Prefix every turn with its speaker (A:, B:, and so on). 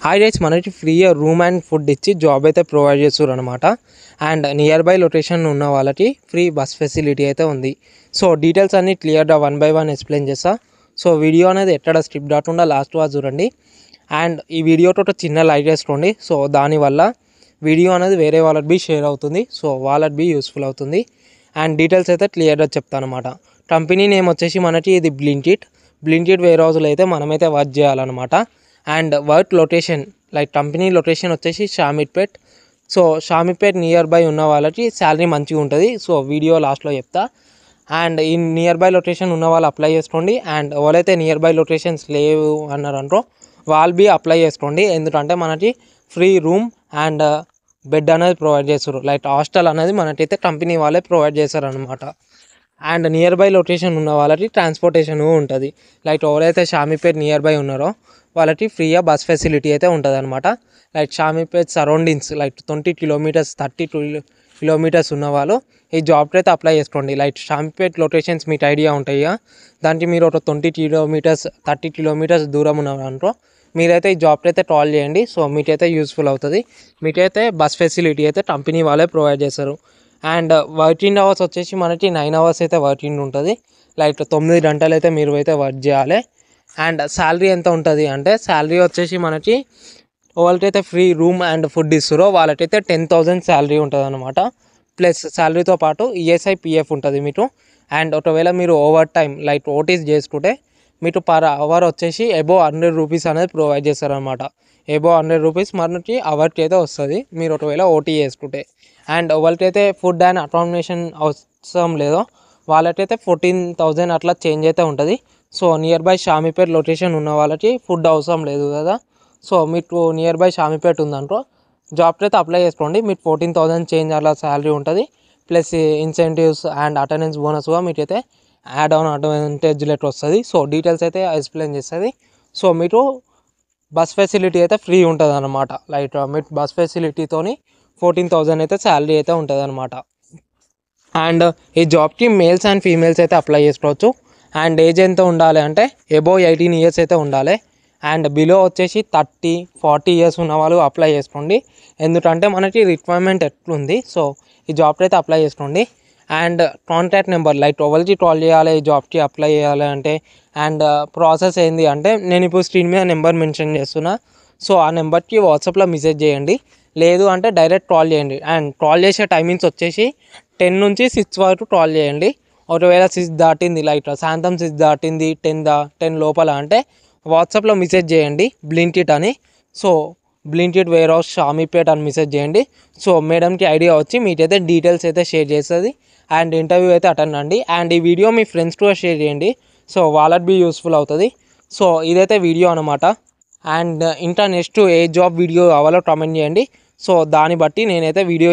A: Highlights మనకి free room and food ఇచ్చి job అయితే ప్రొవైడ్ చేస్తారు అనమాట. అండ్ నియర్ బై లొకేషన్ ఉన్న వాళ్ళకి ఫ్రీ బస్ ఫెసిలిటీ అయితే ఉంది. సో డీటెయిల్స్ అన్ని క్లియర్గా 1 by 1 ఎక్స్ప్లెయిన్ చేస్తా. సో వీడియో అనేది ఎక్కడ స్కిప్ కాకుండా లాస్ట్ వరకు చూడండి. అండ్ ఈ వీడియోతో ఒక చిన్న లైక్ చేసుకోండి. సో దానివల్ల వీడియో అనేది వేరే వాళ్ళకి బి షేర్ అవుతుంది. సో వాళ్ళకి బి యూస్ఫుల్ అవుతుంది. అండ్ డీటెయిల్స్ అయితే క్లియర్గా చెప్తాను అనమాట. కంపెనీ నేమ్ వచ్చేసి మనకి ఇది బ్లింకిట్ వేర్ హౌస్లో అయితే మనమైతే వర్క్ చేయాలన్నమాట. And work location like company location వచ్చేసి Shamirpet. So Shamirpet nearby ఉన్న వాళ్ళకి శాలరీ మంచిగా ఉంటుంది. సో వీడియో లాస్ట్లో చెప్తా. అండ్ ఈ నియర్ బై లొకేషన్ ఉన్న వాళ్ళు అప్లై చేసుకోండి. అండ్ ఎవరైతే నియర్ బై లొకేషన్స్ లేవు అన్నారంటో వాళ్ళు బి అప్లై చేసుకోండి. ఎందుకంటే మనకి ఫ్రీ రూమ్ అండ్ బెడ్ అనేది ప్రొవైడ్ చేస్తారు. లైక్ హాస్టల్ అనేది మనకైతే కంపెనీ వాళ్ళే ప్రొవైడ్ చేస్తారనమాట. అండ్ నియర్ బై లొకేషన్ ఉన్న వాళ్ళకి ట్రాన్స్పోర్టేషన్ ఉంటుంది. లైక్ ఎవరైతే షామీర్పేట్ నియర్ బై ఉన్నారో వాళ్ళకి ఫ్రీగా బస్ ఫెసిలిటీ అయితే ఉంటుంది అనమాట. Like Shamirpet surroundings like 20 kilometers 32 kilometers ఉన్న వాళ్ళు ఈ జాబ్కి అయితే అప్లై చేసుకోండి. లైక్ షామీర్పేట్ లొకేషన్స్ మీకు ఐడియా ఉంటాయి. దానికి మీరు ఒక 20 kilometers 30 kilometers దూరం ఉన్నారనుకో మీరైతే ఈ జాబ్కి అయితే కాల్ చేయండి. సో మీకైతే యూస్ఫుల్ అవుతుంది. మీకైతే బస్ ఫెసిలిటీ అయితే కంపెనీ వాళ్ళే ప్రొవైడ్ చేస్తారు. అండ్ వర్కింగ్ అవర్స్ వచ్చేసి మనకి 9 hours అయితే వర్కింగ్ ఉంటుంది. లైక్ 9 గంటలు అయితే మీరు అయితే వర్క్ చేయాలి. అండ్ శాలరీ ఎంత ఉంటుంది అంటే శాలరీ వచ్చేసి మనకి వాళ్ళకైతే ఫ్రీ రూమ్ అండ్ ఫుడ్ ఇస్తారో వాళ్ళకైతే 10,000 శాలరీ ఉంటుంది అనమాట. ప్లస్ శాలరీతో పాటు ఈఎస్ఐ పిఎఫ్ ఉంటుంది మీకు. అండ్ ఒకవేళ మీరు ఓవర్ టైం లైక్ ఓటీస్ చేసుకుంటే మీకు పర్ అవర్ వచ్చేసి అబోవ్ 100 rupees అనేది ప్రొవైడ్ చేస్తారనమాట. అబోవ్ 100 rupees మనకి అవర్కి అయితే వస్తుంది మీరు ఒకవేళ ఓటీ చేసుకుంటే. అండ్ వాళ్ళకైతే ఫుడ్ అండ్ అకామిడేషన్ అవసరం లేదో వాళ్ళకైతే 14,000 అట్లా చేంజ్ అయితే ఉంటుంది. So near by Shamirpet location ఉన్న వాళ్ళకి ఫుడ్ అవసరం లేదు కదా. సో మీకు నియర్ బై షామీర్పేట్ ఉందనుకో జాబ్కి అయితే అప్లై చేసుకోండి. మీకు 14,000 చేంజ్ అలా శాలరీ ఉంటుంది. ప్లస్ ఇన్సెంటివ్స్ అండ్ అటెండెన్స్ బోనస్గా మీకైతే యాడ్ ఆన్ అడ్వాంటేజ్ లెటర్ వస్తుంది. సో డీటెయిల్స్ అయితే ఎక్స్ప్లెయిన్ చేస్తుంది. సో మీకు బస్ ఫెసిలిటీ అయితే ఫ్రీ ఉంటుంది అనమాట. లైక్ మీకు బస్ ఫెసిలిటీతోని 14,000 అయితే శాలరీ అయితే ఉంటుంది అనమాట. అండ్ ఈ జాబ్కి మేల్స్ అండ్ ఫీమేల్స్ అయితే అప్లై చేసుకోవచ్చు. అండ్ ఏజ్ ఎంత ఉండాలి అంటే అబోవ్ 18 years అయితే ఉండాలి. అండ్ బిలో వచ్చేసి 30-40 years ఉన్న వాళ్ళు అప్లై చేసుకోండి. ఎందుకంటే మనకి రిక్వైర్మెంట్ ఎట్లుంది. సో ఈ జాబ్కి అయితే అప్లై చేసుకోండి. అండ్ కాంటాక్ట్ నెంబర్ లైక్ ఎవరికి కాల్ చేయాలి ఈ జాబ్కి అప్లై చేయాలి అంటే అండ్ ప్రాసెస్ ఏంది అంటే నేను ఇప్పుడు స్క్రీన్ మీద నెంబర్ మెన్షన్ చేస్తున్నా. సో ఆ నెంబర్కి వాట్సాప్లో మెసేజ్ చేయండి. లేదు అంటే డైరెక్ట్ కాల్ చేయండి. అండ్ కాల్ చేసే టైమింగ్స్ వచ్చేసి 10 నుంచి 6 వరకు కాల్ చేయండి. ఒకవేళ 6 దాటింది లైక్ సాయంత్రం 6 దాటింది 10 లోపల అంటే వాట్సాప్లో మెసేజ్ చేయండి బ్లింకిట్ అని. So Blinkit warehouse Shamirpet అని మెసేజ్ చేయండి. సో మేడంకి ఐడియా వచ్చి మీకైతే డీటెయిల్స్ అయితే షేర్ చేస్తుంది. అండ్ ఇంటర్వ్యూ అయితే అటెండ్ అండి. అండ్ ఈ వీడియో మీ ఫ్రెండ్స్ కూడా షేర్ చేయండి. సో వాళ్ళకి బి యూస్ఫుల్ అవుతుంది. సో ఇదైతే వీడియో అనమాట. అండ్ ఇంకా నెక్స్ట్ ఏ జాబ్ వీడియో కావాలో కామెంట్ చేయండి. సో దాన్ని బట్టి నేనైతే వీడియో